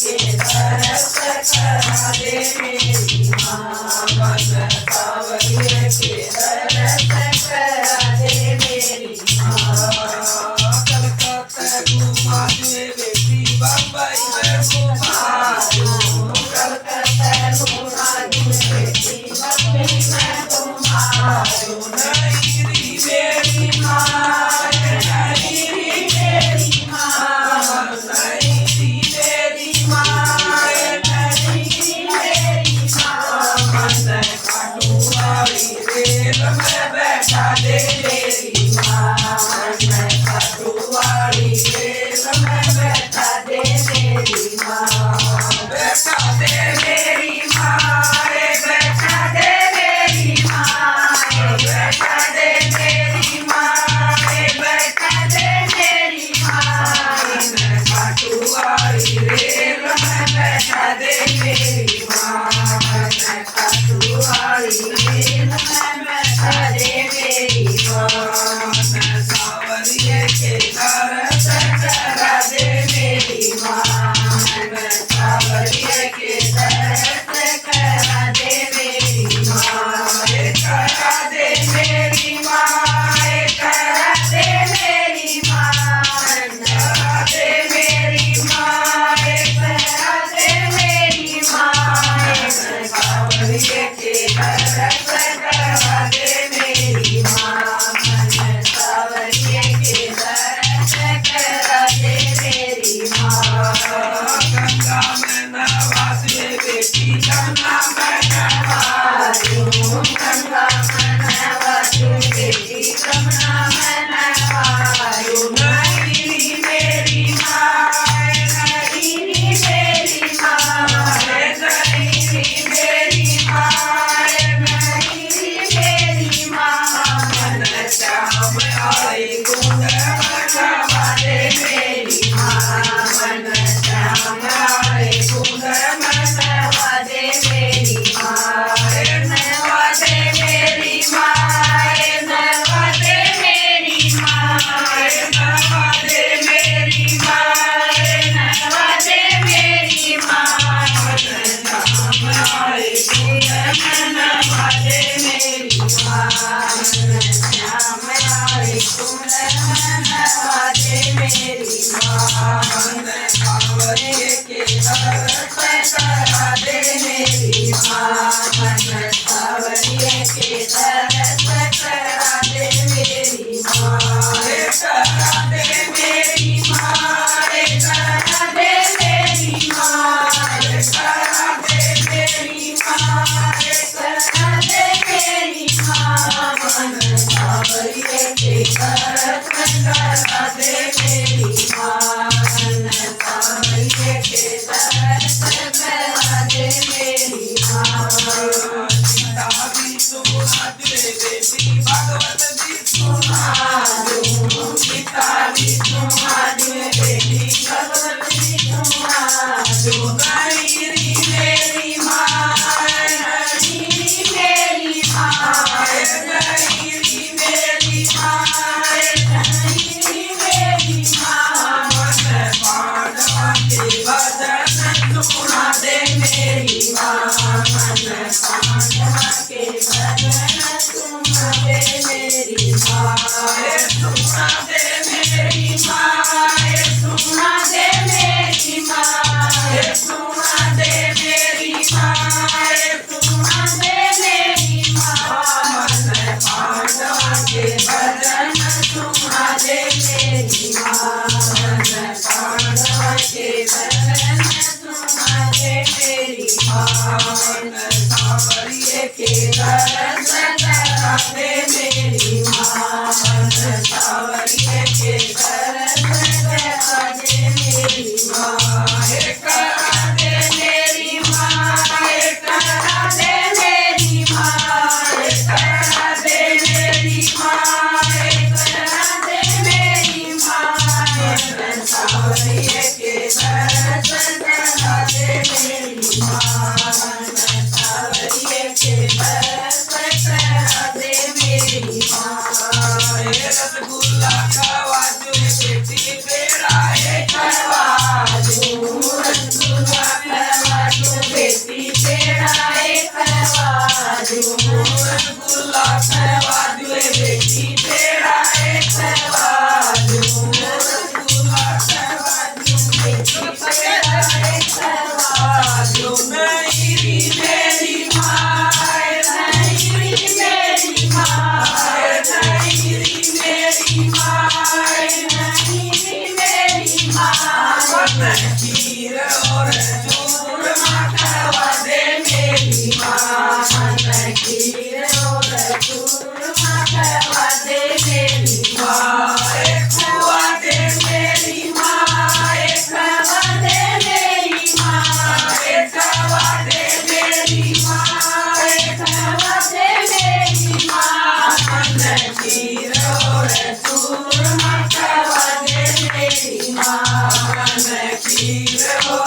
के दरस करा दे मेरी माँ मन सावरिया के दरस करा दे मेरी माँ कलकत्ता घुमा दे बेटी बम्बई में घुमा दो कलकत्ता घुमा दे बेटी बम्बई में घुमा दो नईरी मेरी माँ नईरी मेरी माँ नईरी मेरी माँ नईरी मेरी माँ मन काटुआरी रेल में बैठा दे मेरी माँ मन काटुआरी रेल में बैठा दे मेरी माँ बैठा दे मेरी माँ बैठा दे मेरी माँ बैठा दे मेरी माँ बैठा दे मेरी माँ काटुआरी रेल में बैठा दे मेरी माँ काटुआरी रेल में बैठा दे मेरी माँ सावरिया के दरस करा दे मेरी माँ सावरिया के दरस करा दे मेरी माँ करा दे मेरी माँ करा दे मेरी माँ करा दे मेरी माँ करा दे मेरी माँ सावरिया के दरस करा दे मेरी माँ सावरिया के दरस करा दे मेरी माँ गंगा में नहा दे बेटी गंगा में नहा दो गंगा में नहा दो बेटी गंगा में नहा दो नईरी मेरी माँ नईरी मेरी माँ नईरी मेरी माँ नईरी मेरी माँ मन श्याम आई गुण मनवा दे मेरी माँ मन श्याम आई गुण मनवा दे मेरी माँ नवा दे मेरी माँ नवा दे मेरी माँ नवा दे मेरी माँ नवा दे मेरी माँ मन श्याम आई गुण मनवा दे मेरी माँ मन श्याम आई गुण मनवा दे मेरी माँ मन सावरिया के दरस करा दे मेरी माँ मन सावरिया के दरस करा दे मेरी माँ करा दे मेरी माँ करा दे मेरी माँ करा दे मेरी माँ करा दे मेरी माँ मन सावरिया के दरस करा दे मेरी माँ मन सावरिया के दरस करा दे मेरी माँ सीता भी सुना दे बेटी भागवत भी सुना दो सीता भी सुना दे बेटी भागवत भी सुना दो नईरी मेरी माँ नईरी मेरी माँ नईरी मेरी माँ नईरी मेरी माँ मन पांडवा के भजन सुना दे मेरी माँ मन पांडवा के भजन सुना दे मेरी माँ सुना दे मेरी माँ सुना दे मेरी माँ सुना दे मेरी माँ सुना दे मेरी माँ मन पांडवा के भजन सुना दे मेरी माँ मन पांडवा के भजन सुना दे मेरी माँ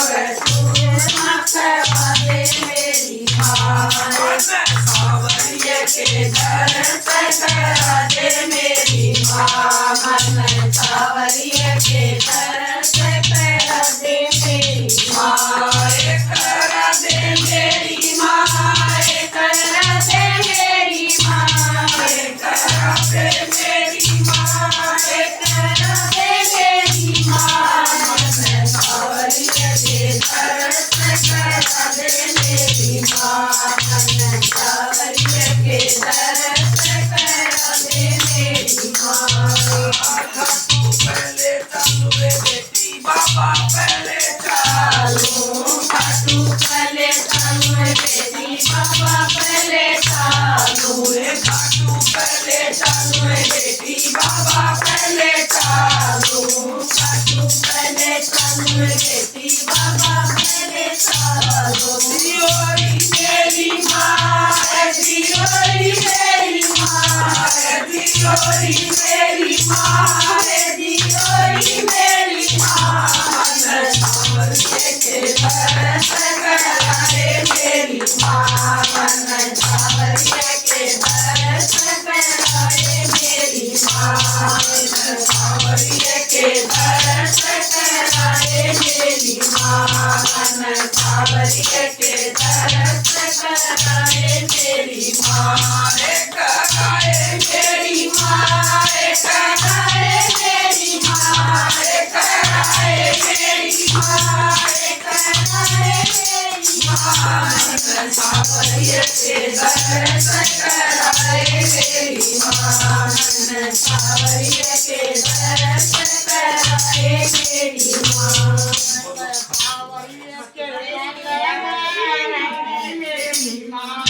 मखवा दे मेरी माँ सावरिया के दर्शन करा दे मेरी माँ मन सावरिया के दर्शन करा दे मेरी माँ करा दे मेरी माँ करा दे मेरी माँ करा दे मेरी माँ करा दे मेरी माँ मन सावरिया के दर्शन करा दे मेरी माँ मन सावरिया के दर्शन करा दे मेरी माँ पहले चालू रे बेटी बाबा पहले चालू खाटू पहले चालू रे बेटी बाबा पहले चालू रे खाटू पहले चालू रे बेटी बाबा पहले चालू खाटू पहले चालू रे बेटी बाबा पहले चालू दियोरी मेरी माँ दियोरी मेरी माँ दियोरी मेरी माँ दियोरी मेरी माँ मन सावरिया के दर्शन करा दे मेरी माँ मन सावरिया के दर्शन करा दे मेरी माँ मन सावरिया के दर्शन करा दे मेरी माँ मन सावरिया के दर्शन करा दे मेरी माँ कराए मेरी माँ कराए मेरी माँ कराए मेरी माँ कराए मेरी माँ मन सावरिया के दर्शन कराए मेरी माँ मन सावरिया के दर्शन कराए मेरी माँ सावरिया के दर्शन कराए मेरी माँ